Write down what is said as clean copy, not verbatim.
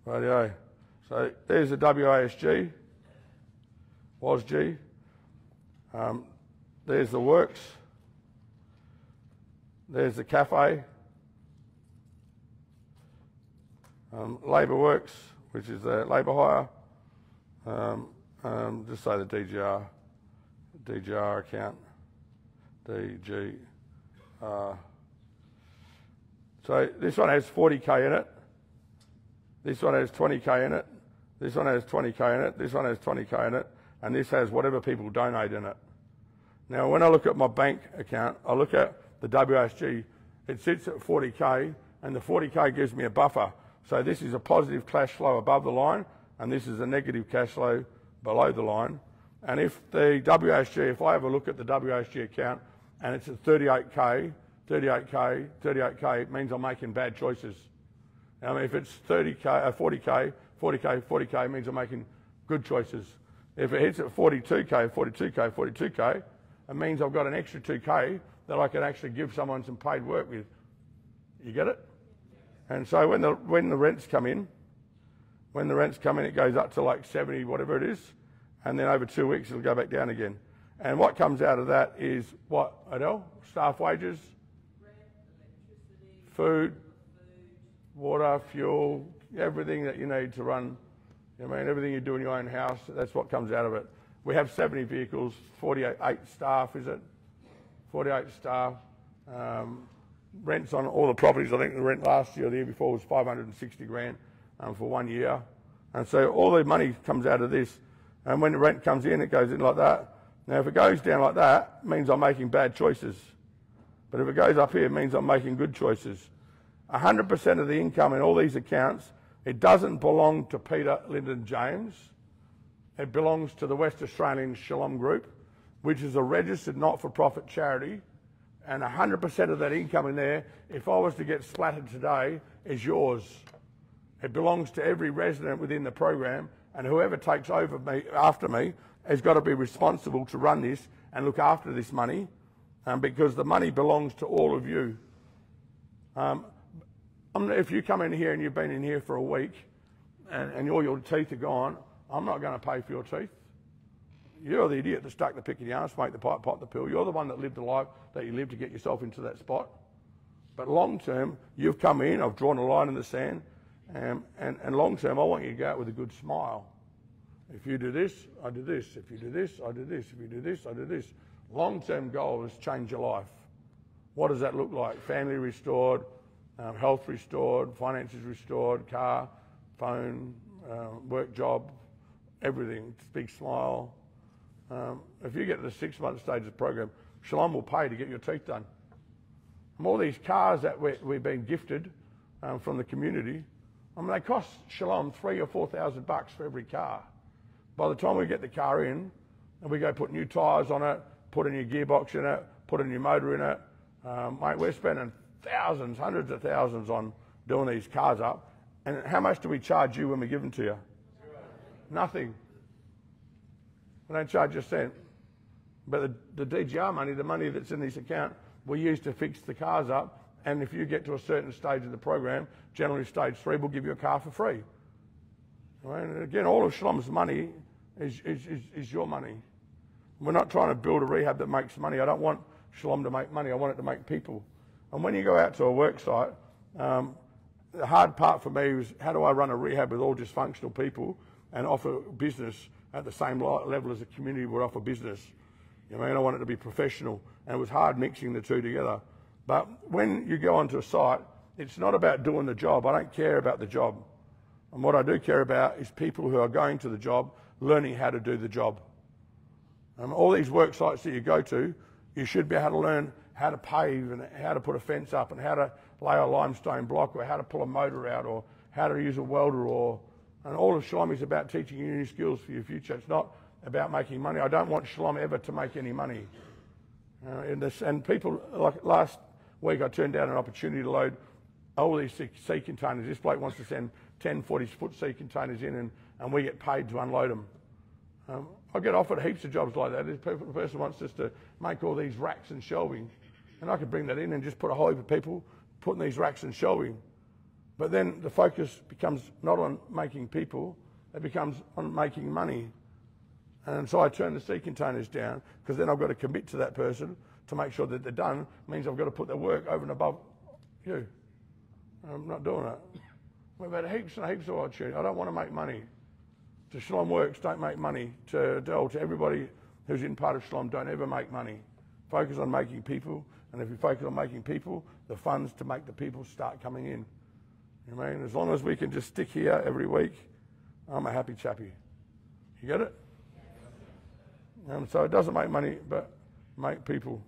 Rightio. So there's the WASG, WASG. There's the works. There's the cafe. Labour works, which is the labour hire. Just say the DGR account. DG. So this one has 40k in it. This one has 20k in it. This one has 20k in it. This one has 20k in it. And this has whatever people donate in it. Now, when I look at my bank account, I look at the WSG. It sits at 40k, and the 40k gives me a buffer. So this is a positive cash flow above the line, and this is a negative cash flow below the line. And if the WSG, if I have a look at the WSG account, and it's at 38k, 38k, 38k, it means I'm making bad choices. I mean, if it's 30k, 40k, 40k, 40k, it means I'm making good choices. If it hits at 42k, 42k, 42k, it means I've got an extra 2k that I can actually give someone some paid work with. You get it? And so when the rents come in, it goes up to like 70, whatever it is, and then over 2 weeks it'll go back down again. And what comes out of that is what, Adele? Staff wages, rent, electricity, food, water, fuel, everything that you need to run. I mean, everything you do in your own house, that's what comes out of it. We have 70 vehicles, 48 staff, is it? 48 staff. Rents on all the properties, I think the rent last year or the year before was 560 grand for 1 year. And so all the money comes out of this. And when the rent comes in, it goes in like that. Now, if it goes down like that, it means I'm making bad choices. But if it goes up here, it means I'm making good choices. 100% of the income in all these accounts, it doesn't belong to Peter Lyndon James. It belongs to the West Australian Shalom Group, which is a registered not-for-profit charity. And 100% of that income in there, if I was to get splattered today, is yours. It belongs to every resident within the program, and whoever takes over me after me has got to be responsible to run this and look after this money, because the money belongs to all of you. If you come in here and you've been in here for a week and all your teeth are gone, I'm not going to pay for your teeth. You're the idiot that stuck the pick in your arm, smoked the pipe, popped the pill. You're the one that lived the life that you lived to get yourself into that spot. But long term, you've come in, I've drawn a line in the sand, and long term, I want you to go out with a good smile. If you do this, I do this. If you do this, I do this. If you do this, I do this. Long-term goal is change your life. What does that look like? Family restored, health restored, finances restored, car, phone, work job, everything, big smile. If you get to the 6-month stage of the program, Shalom will pay to get your teeth done. And all these cars that we've been gifted from the community, I mean, they cost Shalom $3,000 or $4,000 for every car. By the time we get the car in, and we go put new tyres on it, put a new gearbox in it, put a new motor in it, mate, we're spending thousands, hundreds of thousands on doing these cars up. And how much do we charge you when we give them to you? Nothing. We don't charge a cent. But the DGR money, the money that's in this account, we use to fix the cars up. And if you get to a certain stage of the program, generally stage 3, we'll give you a car for free. Right? And again, all of Shalom's money is your money. We're not trying to build a rehab that makes money. I don't want Shalom to make money. I want it to make people. And when you go out to a work site, the hard part for me was how do I run a rehab with all dysfunctional people and offer business at the same level as the community would offer business. You know, I want it to be professional, and it was hard mixing the two together. But when you go onto a site, it's not about doing the job. I don't care about the job. And what I do care about is people who are going to the job, learning how to do the job. All these work sites that you go to, you should be able to learn how to pave and how to put a fence up and how to lay a limestone block or how to pull a motor out or how to use a welder and all of Shalom is about teaching you new skills for your future. It's not about making money. I don't want Shalom ever to make any money. And people, like last week I turned down an opportunity to load all these sea containers. This bloke wants to send 10 40-foot sea containers in and we get paid to unload them. I get offered heaps of jobs like that. The person wants us to make all these racks and shelving. And I could bring that in and just put a whole heap of people putting these racks and shelving. But then the focus becomes not on making people, it becomes on making money. And so I turn the sea containers down, because then I've got to commit to that person to make sure that they're done. Means I've got to put their work over and above you. I'm not doing that. We've had heaps and heaps of opportunity. I don't want to make money. The Shalom works don't make money. To everybody who's in part of Shalom, don't ever make money. Focus on making people, and if you focus on making people, the funds to make the people start coming in. You know what I mean? As long as we can just stick here every week, I'm a happy chappy. You get it? So it doesn't make money, but make people.